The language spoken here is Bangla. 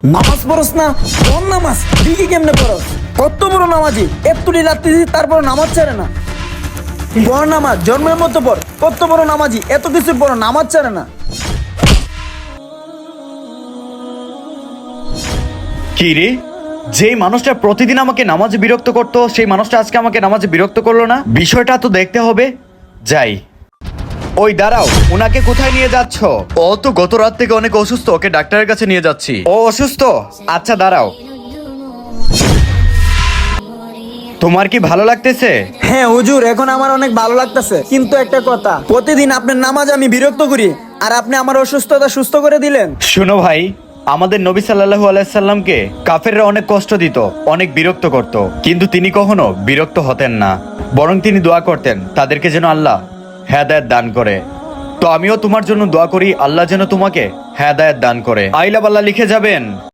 নামাজ পড়স না? কোন নামাজ? ঠিকই কেমনে পড়স? কত বড় নামাজি, এত্তুটি রাত্রি তারপর নামাজ ছাড়ে না। বড় নামাজ জন্মের মতো পড়। কত বড় নামাজি, এত কিছু পড়ো, নামাজ ছাড়ে না। কি রে, যেই মানুষটা প্রতিদিন আমাকে নামাজে বিরক্ত করতো সেই মানুষটা আজকে আমাকে নামাজে বিরক্ত করলো না? বিষয়টা তো দেখতে হবে। যাই। ওই দাঁড়াও, ওনাকে কোথায় নিয়ে যাচ্ছ? ও তো গত রাত থেকে অনেক অসুস্থ, ওকে ডাক্তারের কাছে নিয়ে যাচ্ছি। ও অসুস্থ? আচ্ছা দাঁড়াও। তোমার কি ভালো লাগতেছে? হ্যাঁ হুজুর, এখন আমার অনেক ভালো লাগতেছে, কিন্তু একটা কথা, প্রতিদিন আপনার নামাজ আমি বিরক্ত করি, আর আপনি আমার অসুস্থতা সুস্থ করে দিলেন। শোনো ভাই, আমাদের নবী সাল্লাল্লাহু আলাইহি সাল্লামকে কাফেররা অনেক কষ্ট দিত, অনেক বিরক্ত করত, কিন্তু তিনি কখনো বিরক্ত হতেন না, বরং তিনি দোয়া করতেন তাদেরকে যেন আল্লাহ হেদায়েত দান করে। তো আমিও তোমার জন্য দোয়া করি, আল্লাহ যেন তোমাকে হেদায়েত দান করে। আইলা বাল্লাহ লিখে যাবেন।